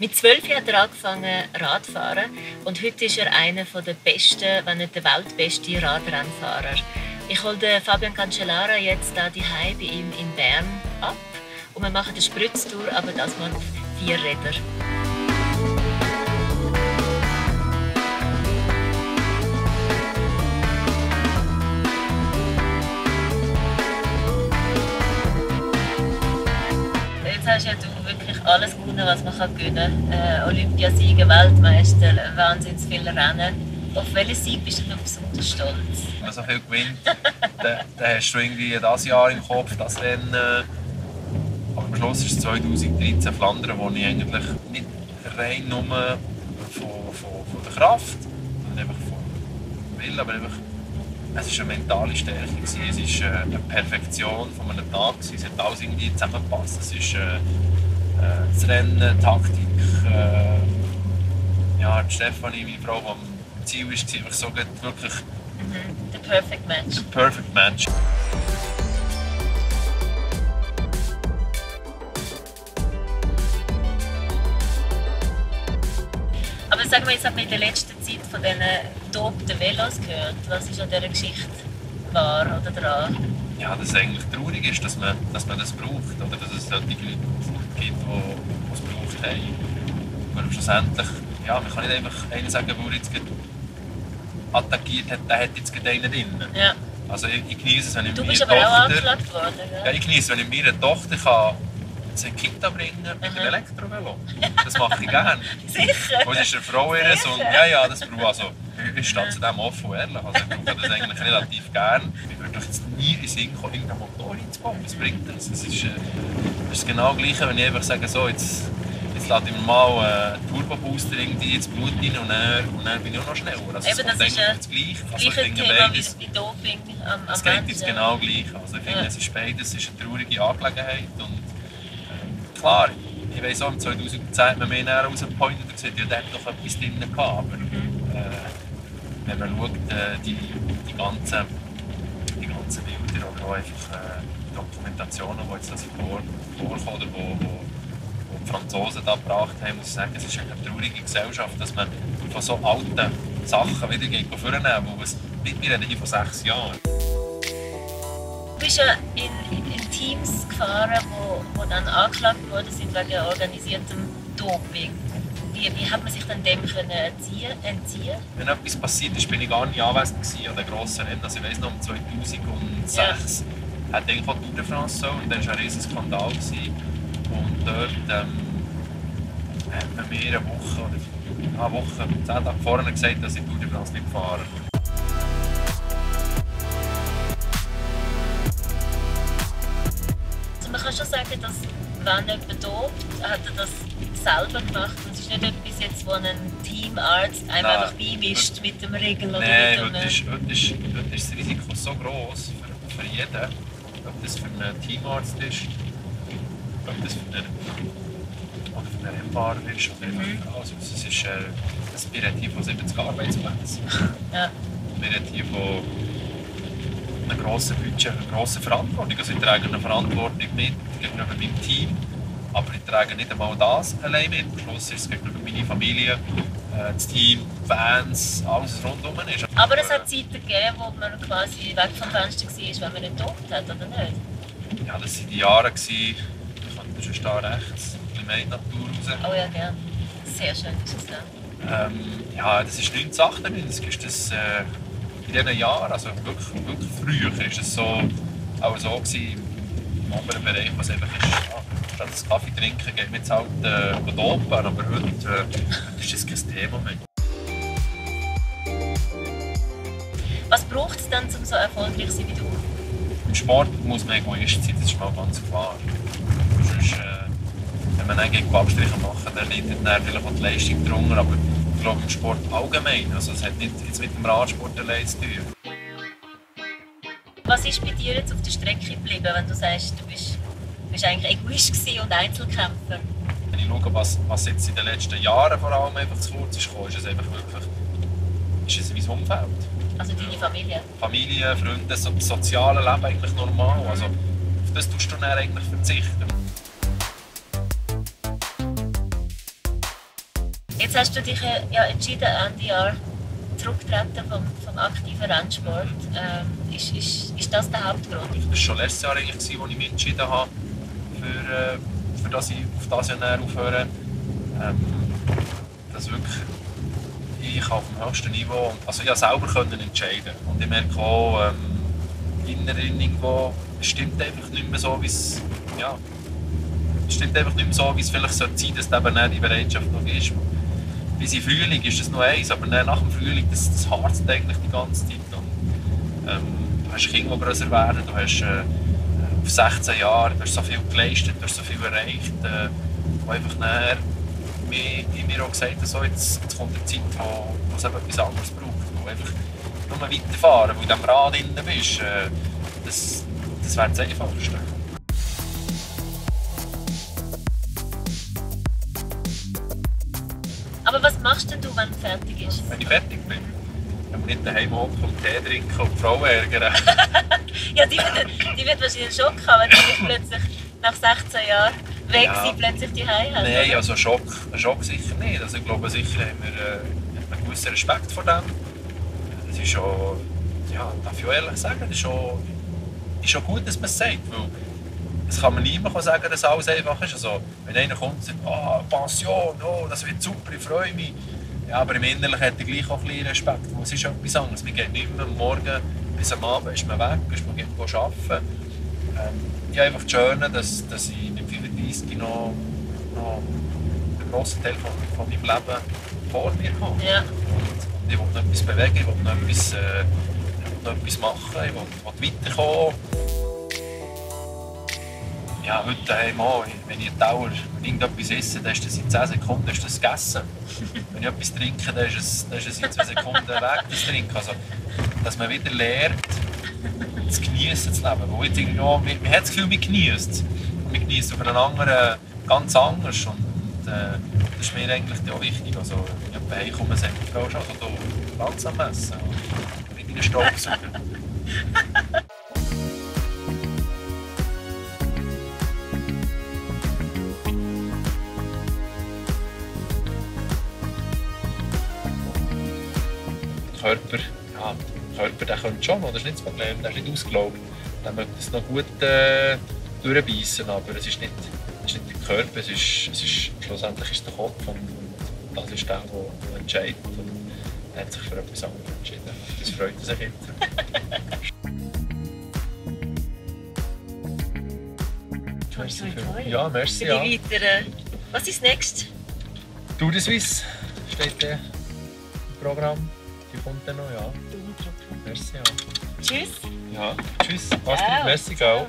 Mit 12 hat er angefangen Radfahren und heute ist er einer der besten, wenn nicht der weltbeste Radrennfahrer. Ich hole den Fabian Cancellara jetzt hier daheim bei ihm in Bern ab und wir machen eine Spritztour, aber das mal auf 4 Räder. Jetzt hast ja du wirklich alles gewonnen, was man gewinnen kann. Olympiasiege, Weltmeister, wahnsinnig viele Rennen. Auf welchen Sieg bist du noch besonders stolz? Wenn man so viel gewinnt, dann hast du irgendwie das Jahr im Kopf, das Rennen. Aber am Schluss ist es 2013 Flandern, wo ich eigentlich nicht rein nur von der Kraft, sondern einfach vom Willen, aber einfach, es war eine mentale Stärke. Es war eine Perfektion von einem Tag. Es hat alles irgendwie zusammengepasst. Es ist das Rennen, Taktik. Ja, die Stefanie, meine Frau, die am Ziel war, einfach so wirklich The perfect match. the perfect match. Aber sagen wir, jetzt hat man in der letzten Zeit von diesen gedopten Velos gehört. Was ist an dieser Geschichte wahr oder dran? Ja, dass es eigentlich traurig ist, dass man das braucht. Oder dass es solche Leute gibt, die es gebraucht haben. Aber schlussendlich, ja, man kann nicht einfach einen sagen, der jetzt attackiert hat, der hat jetzt einen drin. Ja. Also ich genieße es, wenn ich Du meiner bist aber auch Tochter... angeklagt worden, Ja, gell? ich genieße, wenn ich meiner Tochter kann in die Kita bringen mit einem Elektrovelo. Das mache ich gerne. Sicher? Und es ist eine Frau ihre und ja, das brauche also, ich stehe zu dem offen und ehrlich. Also ich brauche das eigentlich relativ gerne. Ich würde doch jetzt nie in den Sinn kommen, irgendeinen Motor einzubauen. Was bringt das? Es ist genau das Gleiche, wenn ich einfach sage, so, jetzt lade ich mir mal einen Turbo-Booster irgendwie ins Blut rein und dann bin ich auch noch schneller. Also Eben, das ist das Gleiche. Das gleiche Thema wie Doping am Es geht Ende. jetzt genau gleich. Also ich finde, es ist beides ist eine traurige Angelegenheit. Und, klar, ich weiss auch, im 2010 hat man mich näher rausgepointet und gesagt, ja, der hat doch etwas drin gehabt. Aber wenn man schaut, die ganzen Bilder oder auch einfach Dokumentationen, die jetzt vorkommen oder wo die Franzosen da gebracht haben, muss ich sagen, es ist eine traurige Gesellschaft, dass man von so alten Sachen wieder vornehmen kann. Wir reden hier von 6 Jahren. Du bist ja in Teams gefahren, die dann angeklagt worden sind wegen organisiertem Doping. Wie hat man sich dann dem entziehen? Wenn etwas passiert ist, bin ich gar nicht anwesend an den grossen Rennen. Also ich weiss noch, 2006 hat eigentlich auch die Tour de France so und dann war ein riesiger Skandal. Und dort hat man mir eine Woche, 10 Tage vorher gesagt, dass ich die Tour de France nicht fahre. Also man kann schon sagen, dass wenn jemand dopt, hat er das selber gemacht. Und es ist nicht etwas, jetzt, wo ein Teamarzt einem einfach beimischt mit dem Regel oder Nein, mit dem... heute ist das Risiko so gross für jeden, ob das für einen Teamarzt ist, ob das für einen Rennfahrer ist. Also, es ist wir reden hier von 70 Arbeitsplätzen. Ja. Wir reden hier von einem grossen Budget, einer grossen Verantwortung. Also ich trage eine Verantwortung mit gegenüber meinem Team, aber ich trage nicht einmal das allein mit. Am Schluss ist es gegenüber meiner Familie, das Team, Fans, alles was rundherum ist. Aber es hat Zeiten gegeben, wo man quasi weg vom Fenster war, wenn man nicht dopt hat, oder nicht? Ja, das waren die Jahre. Ich kann schon da rechts, ein bisschen mehr in die Natur raus. Oh ja, gerne. Sehr schön ist es da. Ja, das ist 1998, ist das in diesen Jahren, also wirklich früher, war es so, auch so gewesen, im anderen Bereich, was einfach ist, statt das Kaffee trinken, geht man jetzt halt dopen, aber heute ist das kein Thema mehr. Was braucht es dann, um so erfolgreich zu sein wie du? Im Sport muss man Egoist sein, das ist mal ganz klar. Sonst, wenn man dann gegen Abstriche macht, dann leidet dann vielleicht auch die Leistung drunter, aber ich glaube im Sport allgemein, also es hat nicht jetzt mit dem Radsport allein zu tun. Was ist bei dir jetzt auf der Strecke geblieben, wenn du sagst, du bist eigentlich Egoist und Einzelkämpfer? Wenn ich schaue, was jetzt in den letzten Jahren vor allem einfach zu kurz ist gekommen, ist es einfach wirklich mein Umfeld. Also deine Familie? Familie, Freunde, das soziale Leben eigentlich normal. Also, auf das tust du dann eigentlich verzichten. Jetzt hast du dich ja entschieden, Ende Jahr zurückzutreten vom aktiven Rennsport. Ist das der Hauptgrund? Das war schon letztes Jahr, eigentlich, als ich mich entschieden habe, für dass ich auf das Jahr aufhöre. Dass wirklich ich auf dem höchsten Niveau, also ich selber können entscheiden. Und ich merke auch, inneren irgendwo, es stimmt einfach nicht mehr so, wie es, ja, es stimmt einfach nicht mehr so, wie es vielleicht sein sollte, dass eben nicht die Bereitschaft noch ist. Bis im Frühling ist das noch eins, aber nach dem Frühling, das harzt eigentlich die ganze Zeit. Und, du hast Kinder, die grösser werden, du hast auf 16 Jahre, du hast so viel geleistet, du hast so viel erreicht, wo einfach nachher in mir auch gesagt hat, so, jetzt kommt eine Zeit, wo es eben etwas anderes braucht, wo einfach nur weiterfahren, wo du in diesem Rad drin bist, das wäre das Einfachste. Aber was machst denn du, wenn du fertig bist? Wenn ich fertig bin, wenn wir nicht daheim hocken und Tee trinken und die Frau ärgern. Ja, die wird wahrscheinlich einen Schock haben, wenn du plötzlich nach 16 Jahren weg sind, plötzlich die Heim haben. Nein, also einen Schock sicher nicht. Also ich glaube, sicher haben wir einen gewissen Respekt vor dem. Es ist schon, ja, darf ich auch ehrlich sagen, es ist schon gut, dass man es sagt. Weil es kann man niemand sagen, dass alles einfach ist. Also, wenn einer kommt und sagt, Pension, das wird super, ich freue mich. Ja, aber im Innerlichen hat er gleich auch ein bisschen Respekt. Es ist etwas anderes. Man geht nicht mehr am Morgen bis am Abend ist man weg, man geht arbeiten. Ich habe einfach das Schöne, dass ich mit 35 noch einen grossen Teil von meinem Leben vor mir habe. Ja. Und ich will noch etwas bewegen, ich will noch etwas machen, ich will weiterkommen. Ja, heute daheim auch, wenn ich eine Dauer irgendetwas esse, dann ist das in 10 Sekunden ist das gegessen. Wenn ich etwas trinke, dann ist es in 2 Sekunden weg, das Trinken. Also, dass man wieder lernt, zu genießen, zu leben. Wo jetzt irgendwo, man hat das Gefühl, man genießt es. Und man genießt auf einen anderen ganz anders. Und das ist mir eigentlich auch wichtig. Also, wenn ich heimkomme, sagt die Frau schon, also, du langsam essen. Mit deinen Staubsauger. Körper, der könnte schon, das ist nicht das Problem, der ist nicht ausgelaugt. Der möchte es noch gut durchbeissen, aber es ist nicht der Körper, es ist schlussendlich ist der Kopf und das ist der entscheidet. Und er hat sich für etwas anderes entschieden. Das freut er sich jetzt. Ja, merci. Ja. Was ist next? Tour de Suisse steht im Programm. Die kommt dann noch, ja. Merci, ja. Tschüss. Ja, tschüss. Mach's gut, merci, ciao.